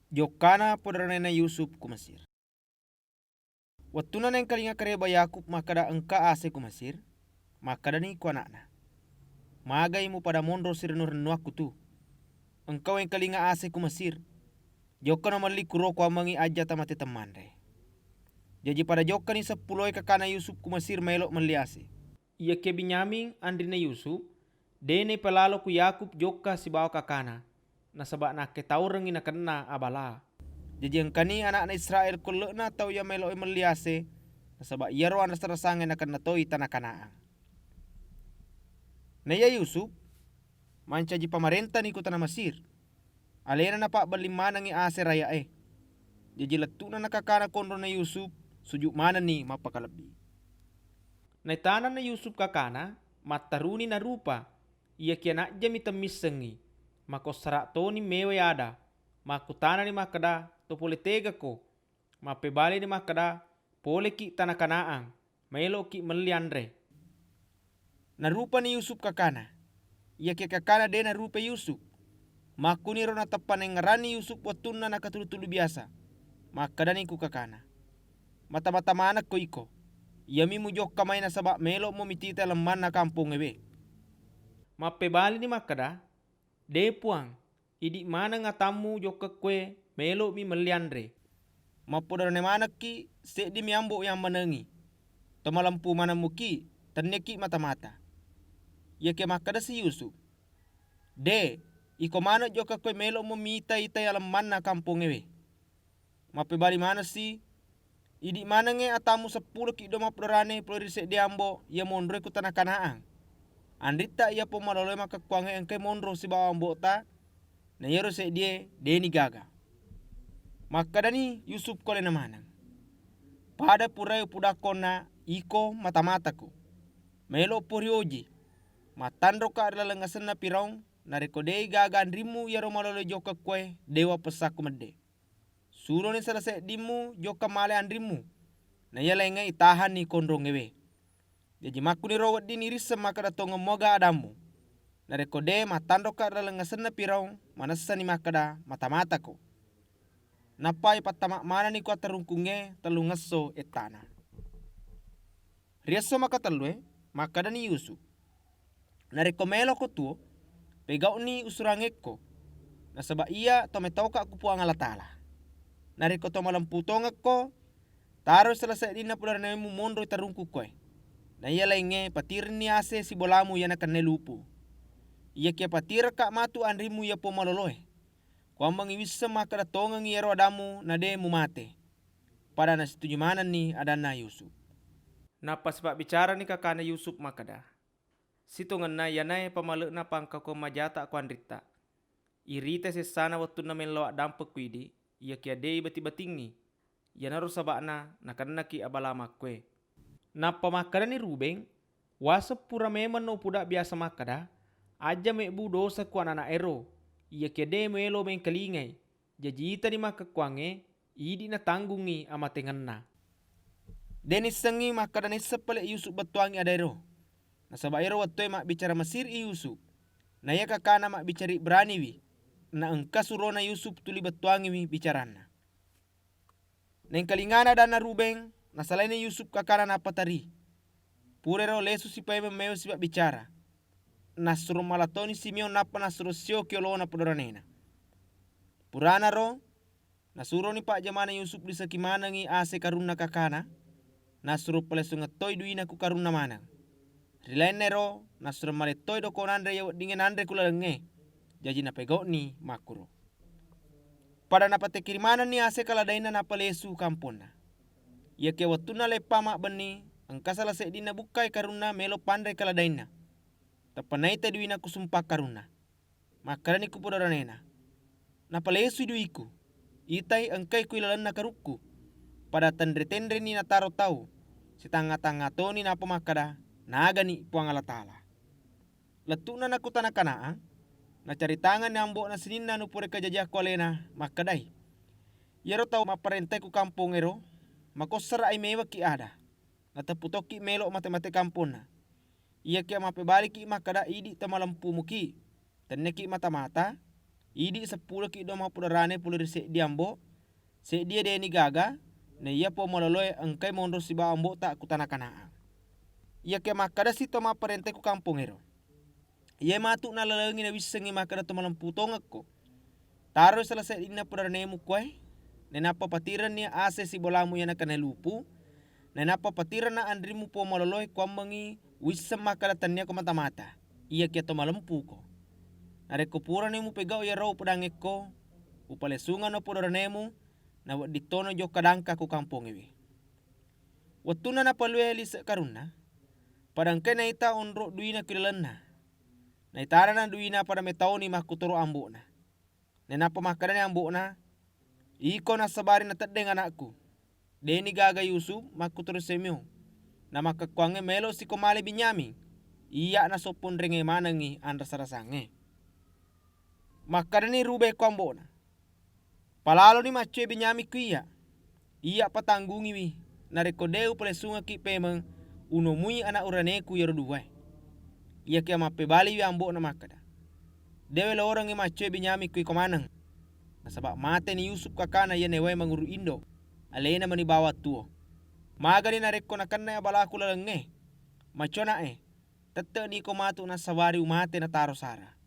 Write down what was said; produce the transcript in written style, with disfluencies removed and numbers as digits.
Jokkana padauranéna Yusup ku Mesir. Wattuna neng kalinga kareba Yakub makada engka ase ku Mesir, makada ni ku anakna. Magai mu pada mondro sirno renu aku tu. Engkau yang kalinga ase ku Mesir, Jokkana mali kuro ku amangi aja tamate temandre. Jadi pada Jokkani 10 kakana Yusup ku Mesir melok mali ase. Ia ke Binyamin andrina Yusup, dene pelalo ku Yakub Jokka si bawa kakana. Nasabak na ketaureng ina kena abala. Jadi engkani anak Israel kulena tau ya melok meliase, nasabak ia ro anas rasange na kena toi tanah Kanaan. Na ya Yusup, manca ji pamarenta ni ku tanah Mesir. Alena na pak bali mana ngi ase raya Jadi letuna na kakana kondro na Yusup, sujuk mana ni mapakalabi. Na tanah na Yusup kakana, mataruni na rupa, ia kiana jami temisengi, mako sarak toni mewe ada, mako tanah ni makada, to pole tega ko, mape bali ni makada, pole ki tanah Kanaan, melo ki meliandre. Na rupa ni Yusup kakana, ia ke kakana de na rupa Yusup, makuni rona tapan yang ngarani Yusup watuna na katulu-tulu biasa, makada ni ku kakana. Mata-mata mana ko iko, ia mi mujok kamay na sabak melo mo mitita lemman na kampung ebe. Mape bali ni makada, de puang, idi mana ngatamu jokka kwe melo mi meliandre. Mapodorane mana ki sedi mi ambo yang menengi. Tomalampu mana muki terneki mata-mata. Ia ke makada si Yusup. De, iko mana jokka kwe melo mo mita-ita alam mana kampung ebe. Mape bali mana si idi mana nge atamu 10 ki do mapodorane pelori sedi ambo ia mondre ku tanah Kanaan. Andrita ia po maloloy makakwange engke mondro si bawa ambo ta. Na yero se die deni gaga. Makada ni Yusup kole na manang. Pada purai pudakona iko mata-mataku. Melo porioji. Matandro ka arlalengasen na pirong. Narekodei gaga andrimu yaro malolo joka kwe dewa pesaku mede. Suruh ni selesai dimu joka male andrimu. Na yala inga itahan ni kondrong ewe. Jadi maku ni rawat di nirisem makada tonga moga adamu. Narekode matandro ka arlalengasen na pirong. Manasa ni makada mata-mata ko. Napai patama mana ni ko atarungkunge talungaso etana. Riaso makatalwe makada ni Yusup. Narekomelo ko tuo pegau ni usurangeko. Nasaba ia tometoka aku puang alatala. Nareko tomalamputonga ko taro selesai dina pudarane mu mondro itarungku koe. Na ia lainge patir ni ase si bolamu yana kanne lupu. Ia kia patira kak matu andrimu ya po maloloe. Kwa mangiwisa makada tonga ngiyero adamu na de mu mate. Pada na setuju mana ni adana Yusup. Napa sebab bicara ni kakana Yusup makada. Sitongan na yanay pamaluk na pangka ko majata ko andrita. Irita sesana waktu na melawak dampak kuidi. Ia kia de bati-batingi. Ia naru sabakna na kanna ki abalama kwe. Napa makada ni Rubeng. Wasa pura meman no pudak biasa makada. Aja mebu dosa ku anak ero. Ia kede melo men kelingai. Jajita ni makakwange. Idi na tanggungi ama tengenna. Denis sengi makada ni sepele Yusup batuangi adairo. Nasaba ero watoi mak bicara Mesir i Yusup. Na ia kakana mak bicari berani wi. Na engka surona Yusup tuli batuangi wi bicarana. Neng kalingana dana Rubeng. Nasalaini Yusup kakana napatari. Purero lesu si pae memeo si bak bicara. Nasuro malatoni Simeon napa nasuro sio kiolo na padauranéna. Purana ro nasuro ni pak jamana Yusup di sakimana ngi ase karuna kakana. Nasuro palesu ngetoi duina ku karuna manang. Rilaine ro nasuro maletoi do konandre ya dingen andre kula lenge. Jaji na pego ni makuro. Pada napate kirimana ni ase kaladaina napa lesu kampona. Ia ke watuna lepa mak beni engka salah sedina bukai karuna melo pandai kaladaina. Tapanai ta duina kusumpah karuna. Makara ni ku padauranéna. Napa lesu duiku. Itai engkai ku ilalana karukku. Pada tendre-tendre ni nataro tau. Si tanga-tanga toni napa makada. Naga ni puang alatala. Letuna na ku tanah Kanaan. Na cari tangan ni ambo na sinina nupure kajajah ko alena makadai. Yero tau maparentai ku kampung ero. Makosara ay mewa ki ada. Nataputoki melo mate-mate kampuna. Ia kia mape balik ki makada idi tamalampu muki. Tenne ki mata-mata. idi 10 ki do mapudarane pulir se diambo se dia deni gaga na ia po maloloy angkay mondo si ba ambo ta kutanakana. Ia ke makada si to maparente ku kampungero. Ia matu na lalangi na wisengi makada to malamputong ko. Taro selesai ina pudaranemu kwe. Nenapa patiran ni ase si bolamu yana kanelupu. Nenapa patiran na andrimu po maloloy kwambangi wisem makada tanya ko mata-mata. Ia ke to malampu ko. Nareko pura nemu pegao ya rau pudangeko. Upalesunga no pudaranemu. Na ditono Jokkana ku kampung iwi. Watuna na palue lisa karuna. Padangke na ita onro duina kilalana. Na itara na duina pada metau ni makutoro ambo na. Nenapa makada ni ambo na. Iko na sabari na tadeng anakku. Deni gaga Yusup makutoro semyo. Na makakuange melo si komale binyami. Iya na sopun renge manangi andrasarasange. Makada ni rube ko ambo na. Palalo ni macue binyami kuya. Iya patanggungi wi. Narekodeu palesunga ki pemeng unomui anak uraneku yerdua. Iya kia mapebali wi ambo na makada. Dewe lo orang macue binyami kui komanang. Nasabak mate ni Yusup kakana ya newe manguru indo. Alena manibawa tuo. Magani nareko nakanna ya balaku lalenge. Macona tete ni ko matu na sawari umate na taro sara.